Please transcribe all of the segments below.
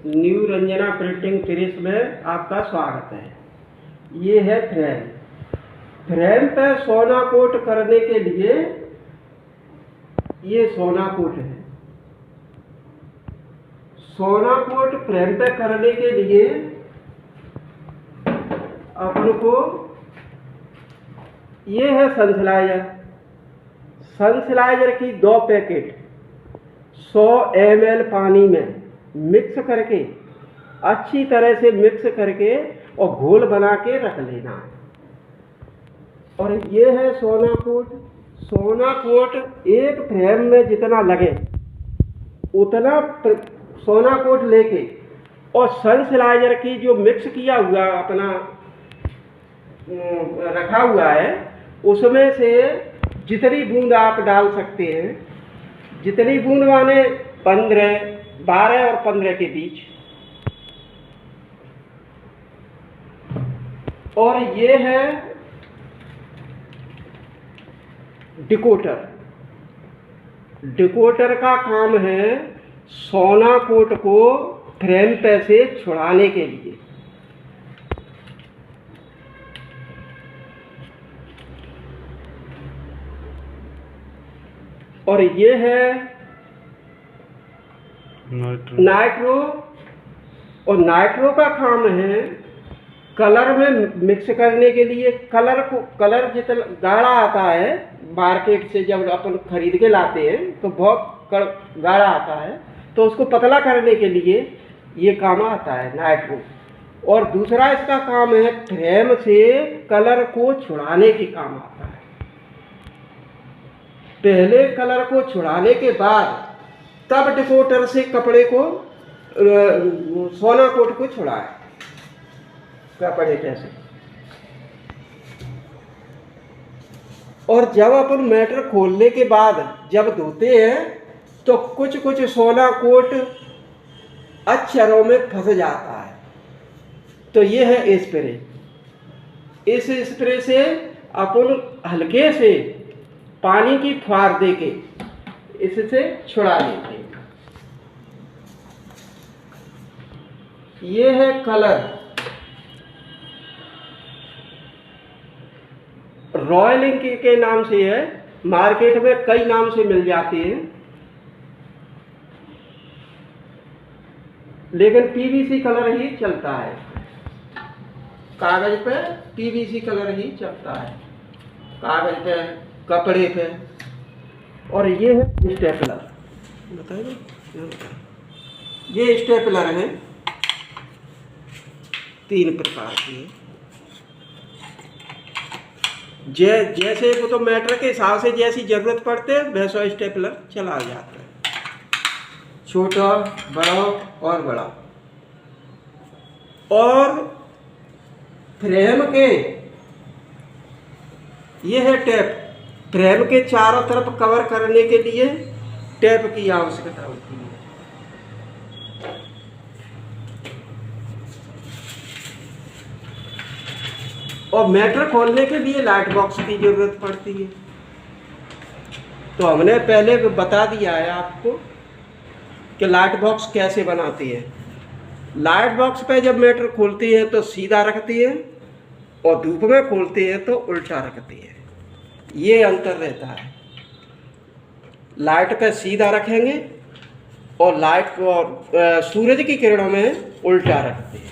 New Ranjana printing press में आपका स्वागत है। ये है फ्रेम। फ्रेम पे सोना कोट करने के लिए ये सोना कोट है। सोना कोट फ्रेम पे करने के लिए अपन को ये है सनस्लाइजर। सनस्लाइजर की 2 पैकेट 100 ml पानी में मिक्स करके अच्छी तरह से मिक्स करके और घोल बना के रख लेना है। और ये है सोना कोट। सोना कोट एक फ्रेम में जितना लगे उतना सोना कोट लेके और सनस्लाइजर की जो मिक्स किया हुआ अपना रखा हुआ है उसमें से जितनी बूंद आप डाल सकते हैं, जितनी बूंद माने 12 और 15 के बीच। और ये है डिकोटर। डिकोटर का काम है सोना कोट को फ्रेम पे से छुड़ाने के लिए। और ये है नाइट्रो। और नाइट्रो का काम है कलर में मिक्स करने के लिए। कलर जितना गाढ़ा आता है मार्केट से जब अपन खरीद के लाते हैं तो बहुत गाढ़ा आता है, तो उसको पतला करने के लिए ये काम आता है नाइट्रो। और दूसरा इसका काम है फ्रेम से कलर को छुड़ाने के काम आता है। पहले कलर को छुड़ाने के बाद तब डिकोटर से कपड़े को सोना कोट को छुड़ाए कपड़े कैसे। और जब अपन मैटर खोलने के बाद जब धोते हैं तो कुछ कुछ सोना कोट अक्षरों में फंस जाता है। तो ये है स्प्रे। इस स्प्रे से अपन हल्के से पानी की फुहार देके इससे छुड़ा लेते हैं। ये है कलर। रॉयल इंक के नाम से है, मार्केट में कई नाम से मिल जाते हैं, लेकिन पीवीसी कलर ही चलता है। कागज पे पीवीसी कलर ही चलता है, कागज पे, कपड़े पे। और ये है स्टेपलर। बताइए, ये स्टेपलर है 3 प्रकार की। जैसे वो तो मैटर के हिसाब से जैसी जरूरत पड़ते है वैसा स्टेपलर चला जाता है, छोटा, बड़ा और बड़ा। और फ्रेम के ये है टेप। फ्रेम के चारों तरफ कवर करने के लिए टेप की आवश्यकता होती है। और मैटर खोलने के लिए लाइट बॉक्स की जरूरत पड़ती है। तो हमने पहले बता दिया है आपको कि लाइट बॉक्स कैसे बनाती है। लाइट बॉक्स पे जब मैटर खोलती है तो सीधा रखती है और धूप में खोलती है तो उल्टा रखती है। ये अंतर रहता है। लाइट पे सीधा रखेंगे और लाइट और सूरज की किरणों में उल्टा रखते हैं।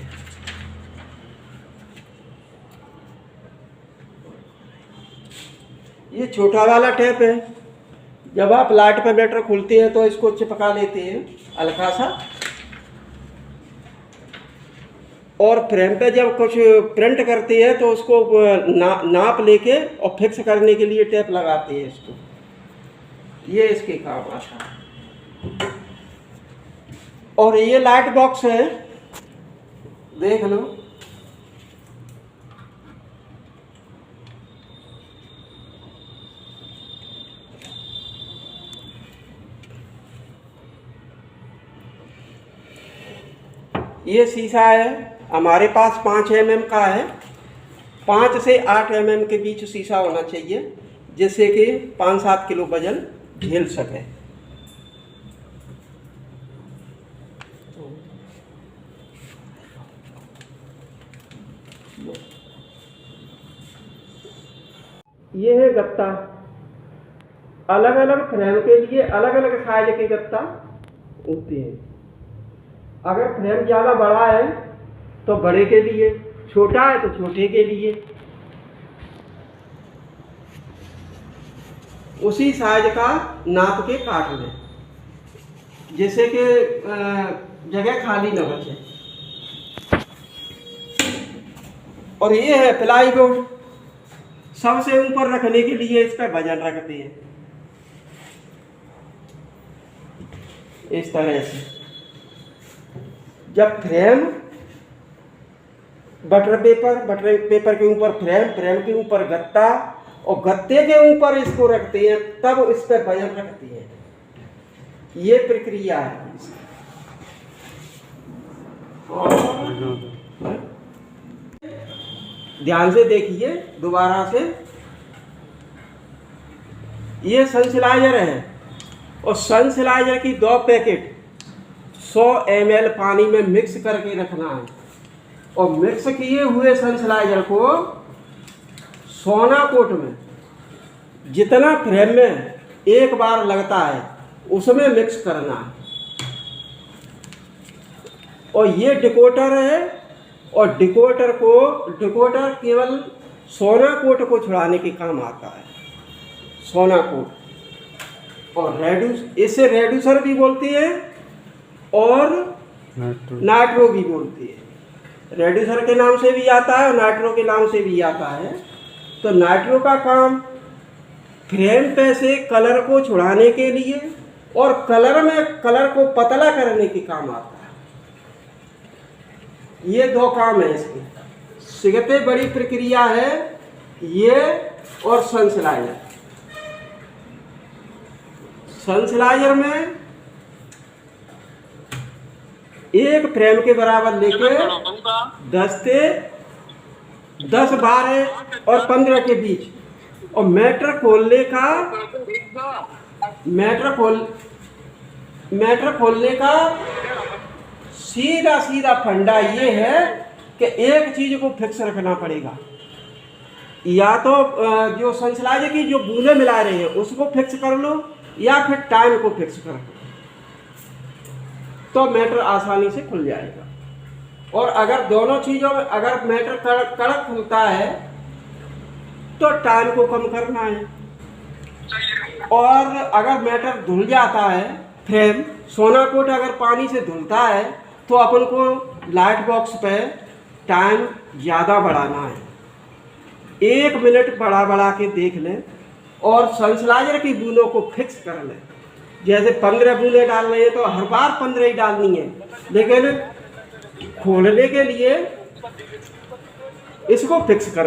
ये छोटा वाला टेप है। जब आप लाइट पे मैटर खोलते हैं तो इसको चिपका लेते हैं हल्का सा, और फ्रेम पे जब कुछ प्रिंट करते हैं तो उसको नाप लेके और फिक्स करने के लिए टेप लगाते हैं इसको। ये इसके काम आता है। और ये लाइट बॉक्स है, देख लो। ये शीशा है, हमारे पास 5 mm का है। 5 से 8 mm के बीच शीशा होना चाहिए जिससे कि 5-7 किलो वजन झेल सके। ये है गत्ता। अलग अलग फ्रेम के लिए अलग अलग साइज के गत्ता होते हैं। अगर फ्रेम ज़्यादा बड़ा है तो बड़े के लिए, छोटा है तो छोटे के लिए। उसी साइज का नाप के काट लें, जैसे कि जगह खाली न बचे। और ये है प्लाईवुड। सबसे ऊपर रखने के लिए इस पर वजन रखते हैं इस तरह से। जब फ्रेम बटर पेपर के ऊपर फ्रेम के ऊपर गत्ता और गत्ते के ऊपर इसको रखते हैं, तब इस पर वजन रखते हैं। ये प्रक्रिया है। ध्यान से देखिए दोबारा से। ये सनस्लाइजर है और सनस्लाइजर की 2 पैकेट 100 ml पानी में मिक्स करके रखना है। और मिक्स किए हुए सनस्लाइजर को सोना कोट में जितना फ्रेम में एक बार लगता है उसमें मिक्स करना है। और ये डिकोटर है, और डिकोटर केवल सोना कोट को छुड़ाने के काम आता है। सोना कोट और इसे रेड्यूसर भी बोलते हैं और नाइट्रो भी बोलते हैं। रेड्यूसर के नाम से भी आता है और नाइट्रो के नाम से भी आता है। तो नाइट्रो का काम फ्रेम पे से कलर को छुड़ाने के लिए और कलर को पतला करने के काम आता है। ये 2 काम है इसके। सिगते बड़ी प्रक्रिया है ये। और सनस्लाइजर में एक फ्रेम के बराबर लेके 10, 12 और 15 के बीच। और मैटर खोलने का सीधा फंडा ये है कि एक चीज को फिक्स रखना पड़ेगा। या तो जो सनस्लाइजर की जो बूंदें मिला रहे हैं उसको फिक्स कर लो, या फिर टाइम को फिक्स कर लो, तो मैटर आसानी से खुल जाएगा। और अगर दोनों चीज़ों में अगर मैटर कड़क खुलता है तो टाइम को कम करना है। और अगर मैटर धुल जाता है, फ्रेम सोना कोट अगर पानी से धुलता है, तो अपन को लाइट बॉक्स पे टाइम ज़्यादा बढ़ाना है। 1 मिनट बढ़ा के देख लें और सनस्लाइजर की बूंदों को फिक्स कर लें। जैसे 15 बूंदें डाल रहे हैं तो हर बार 15 ही डालनी है, लेकिन खोलने के लिए इसको फिक्स कर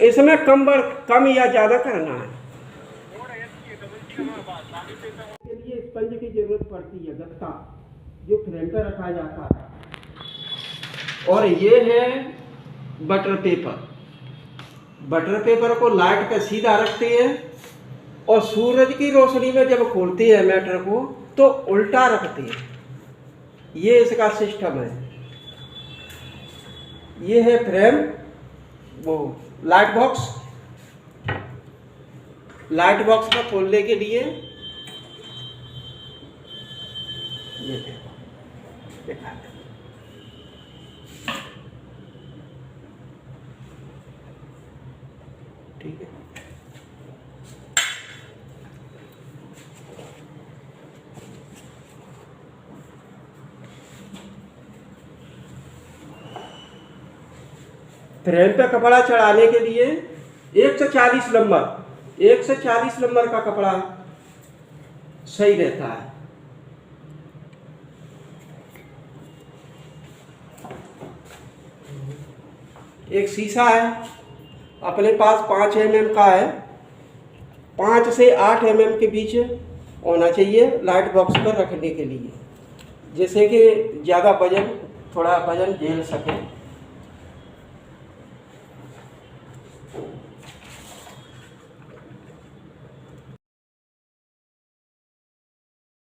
इसमें कम या ज़्यादा करना है। के लिए स्पंज की जरूरत पड़ती है, गत्ता जो फ्रेम पर रखा जाता है। और ये है बटर पेपर को लाइट पे सीधा रखते हैं और सूरज की रोशनी में जब खोलते हैं मैटर को तो उल्टा रखते हैं। ये इसका सिस्टम है। ये है फ्रेम, वो लाइट बॉक्स में खोलने के लिए ये देखो ठीक है। फ्रेम पे कपड़ा चढ़ाने के लिए 140 नंबर का कपड़ा सही रहता है। एक शीशा है अपने पास 5 mm का है, 5 से 8 mm के बीच होना चाहिए लाइट बॉक्स पर रखने के लिए, जैसे कि ज़्यादा थोड़ा वजन झेल सके।